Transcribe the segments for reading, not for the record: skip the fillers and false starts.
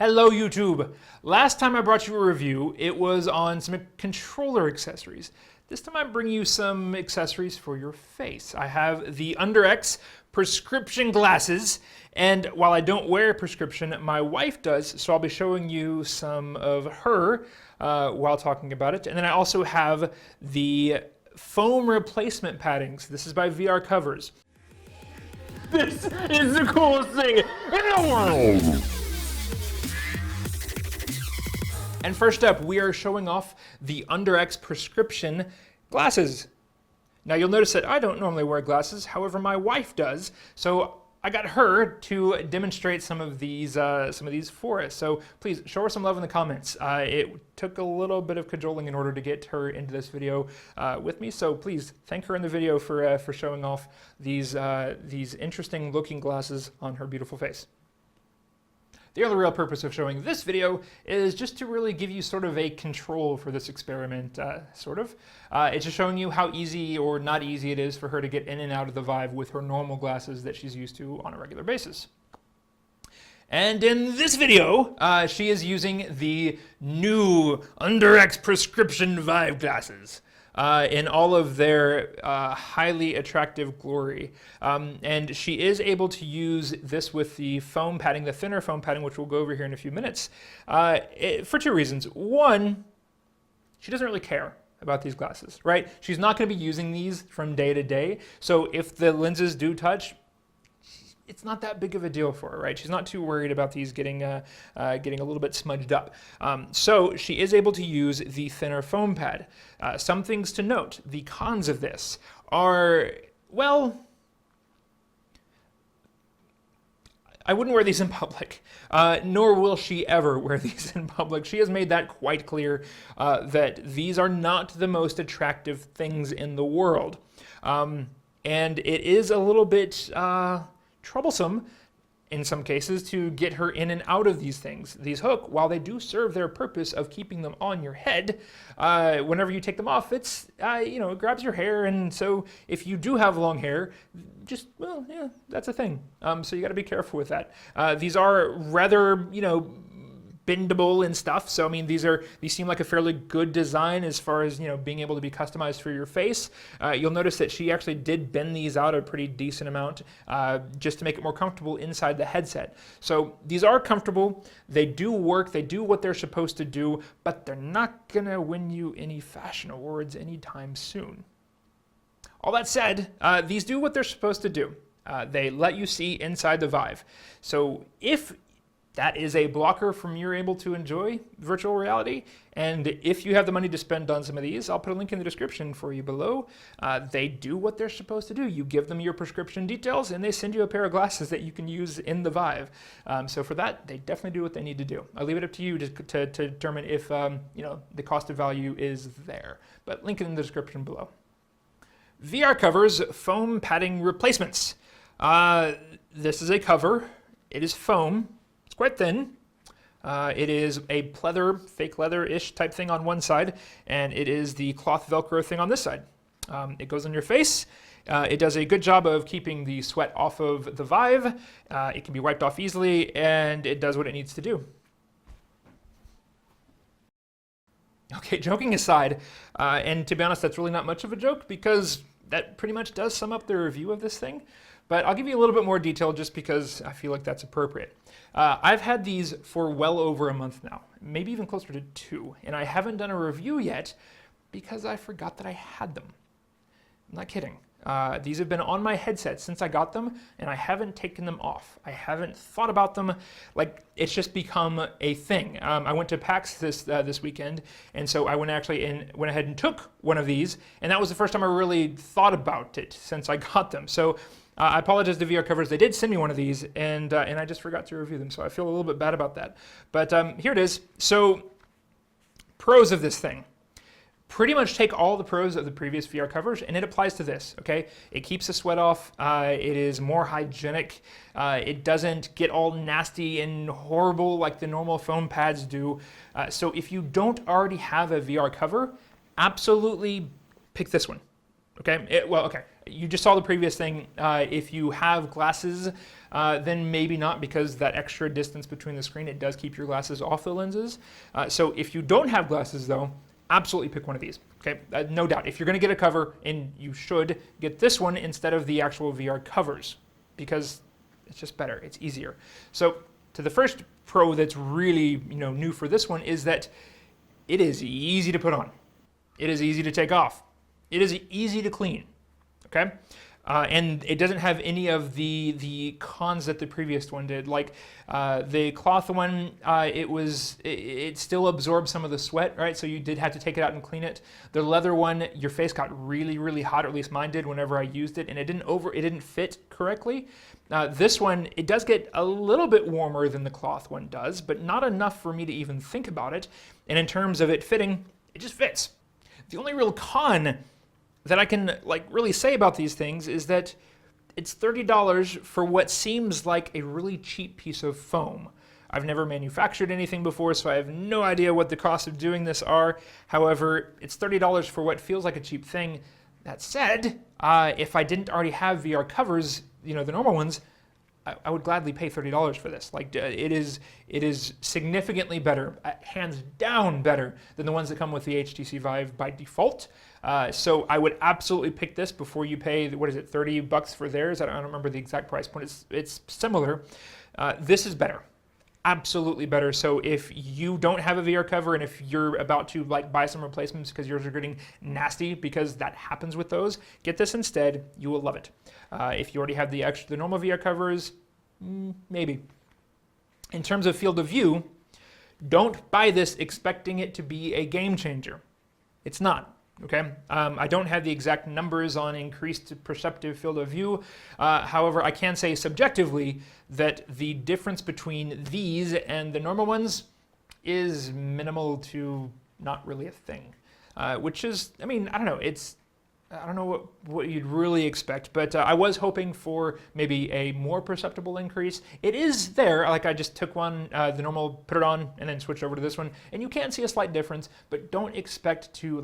Hello YouTube! Last time I brought you a review, it was on some controller accessories. This time I'm bringing you some accessories for your face. I have the Underex prescription glasses, and while I don't wear prescription, my wife does, so I'll be showing you some of her while talking about it. And then I also have the foam replacement paddings. This is by VR Covers. This is the coolest thing in the world! And first up, we are showing off the Underex prescription glasses. Now you'll notice that I don't normally wear glasses, however my wife does, so I got her to demonstrate some of these for us. So please show her some love in the comments. It took a little bit of cajoling in order to get her into this video with me, so please thank her in the video for showing off these interesting looking glasses on her beautiful face. The other real purpose of showing this video is just to really give you sort of a control for this experiment, It's just showing you how easy or not easy it is for her to get in and out of the Vive with her normal glasses that she's used to on a regular basis. And in this video, she is using the new Underex prescription Vive glasses. In all of their highly attractive glory. And she is able to use this with the foam padding, the thinner foam padding, which we'll go over here in a few minutes, for two reasons. One, she doesn't really care about these glasses, right? She's not going to be using these from day to day. So if the lenses do touch, it's not that big of a deal for her, right? She's not too worried about these getting a little bit smudged up. So she is able to use the thinner foam pad. Some things to note. The cons of this are, well, I wouldn't wear these in public, nor will she ever wear these in public. She has made that quite clear that these are not the most attractive things in the world. And it is a little bit troublesome in some cases to get her in and out of these things. These hook, while they do serve their purpose of keeping them on your head, whenever you take them off, it's, it grabs your hair, and so if you do have long hair, well, yeah, that's a thing. So you gotta be careful with that. These are rather, bendable and stuff. So I mean, these seem like a fairly good design as far as being able to be customized for your face. You'll notice that she actually did bend these out a pretty decent amount just to make it more comfortable inside the headset. So these are comfortable. They do work. They do what they're supposed to do, but they're not gonna win you any fashion awards anytime soon. All that said, these do what they're supposed to do. They let you see inside the Vive. So if that is a blocker from you're able to enjoy virtual reality, and if you have the money to spend on some of these, I'll put a link in the description for you below. They do what they're supposed to do. You give them your prescription details, and they send you a pair of glasses that you can use in the Vive. So for that, they definitely do what they need to do. I'll leave it up to you to determine if the cost of value is there. But link in the description below. VR Covers foam padding replacements. This is a cover. It is foam. Quite thin. It is a pleather, fake leather-ish type thing on one side, and it is the cloth Velcro thing on this side. It goes on your face. It does a good job of keeping the sweat off of the Vive. It can be wiped off easily, and it does what it needs to do. Okay, joking aside, and to be honest, that's really not much of a joke because that pretty much does sum up the review of this thing. But I'll give you a little bit more detail just because I feel like that's appropriate. I've had these for well over a month now, maybe even closer to 2, and I haven't done a review yet because I forgot that I had them. I'm not kidding. These have been on my headset since I got them, and I haven't taken them off. I haven't thought about them. Like, it's just become a thing. I went to PAX this weekend, and so I went ahead and took one of these, and that was the first time I really thought about it since I got them. So I apologize to VR Covers. They did send me one of these, and I just forgot to review them, so I feel a little bit bad about that. But here it is. So, pros of this thing. Pretty much take all the pros of the previous VR covers, and it applies to this, okay? It keeps the sweat off. It is more hygienic. It doesn't get all nasty and horrible like the normal foam pads do. So if you don't already have a VR cover, absolutely pick this one, okay? Okay. You just saw the previous thing. If you have glasses, then maybe not, because that extra distance between the screen, it does keep your glasses off the lenses. So if you don't have glasses though, absolutely pick one of these. Okay, no doubt. If you're going to get a cover, and you should get this one instead of the actual VR covers, because it's just better. It's easier. So to the first pro that's really new for this one is that it is easy to put on. It is easy to take off. It is easy to clean. Okay. And it doesn't have any of the cons that the previous one did. Like the cloth one, it still absorbed some of the sweat, right? So you did have to take it out and clean it. The leather one, your face got really, really hot, or at least mine did whenever I used it, and it didn't fit correctly. This one, it does get a little bit warmer than the cloth one does, but not enough for me to even think about it. And in terms of it fitting, it just fits. The only real con that I can really say about these things is that it's $30 for what seems like a really cheap piece of foam. I've never manufactured anything before, so I have no idea what the costs of doing this are. However, it's $30 for what feels like a cheap thing. That said, if I didn't already have VR covers, the normal ones, I would gladly pay $30 for this. It is significantly better, hands down better than the ones that come with the HTC Vive by default. So I would absolutely pick this before you pay, what is it, $30 for theirs? I don't remember the exact price point. It's similar. This is better. Absolutely better. So if you don't have a VR cover, and if you're about to buy some replacements because yours are getting nasty, because that happens with those, get this instead. You will love it. If you already have the normal VR covers, maybe. In terms of field of view, don't buy this expecting it to be a game changer. It's not. Okay, I don't have the exact numbers on increased perceptive field of view. However, I can say subjectively that the difference between these and the normal ones is minimal to not really a thing. Which is, I don't know, I don't know what you'd really expect, but I was hoping for maybe a more perceptible increase. It is there. I just took one, the normal, put it on, and then switched over to this one, and you can see a slight difference, but don't expect to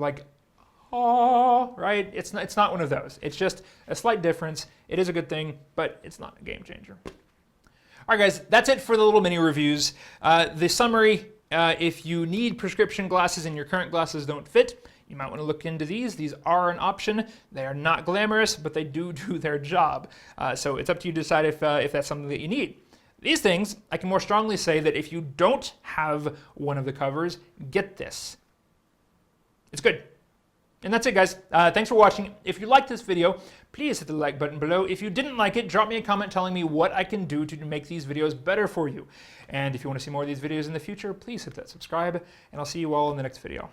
oh, right? It's not one of those. It's just a slight difference. It is a good thing, but it's not a game changer. All right, guys, that's it for the little mini reviews. The summary, if you need prescription glasses and your current glasses don't fit, you might want to look into these. These are an option. They are not glamorous, but they do their job. So it's up to you to decide if that's something that you need. These things, I can more strongly say that if you don't have one of the covers, get this. It's good. And that's it, guys. Thanks for watching. If you liked this video, please hit the like button below. If you didn't like it, drop me a comment telling me what I can do to make these videos better for you. And if you want to see more of these videos in the future, please hit that subscribe, and I'll see you all in the next video.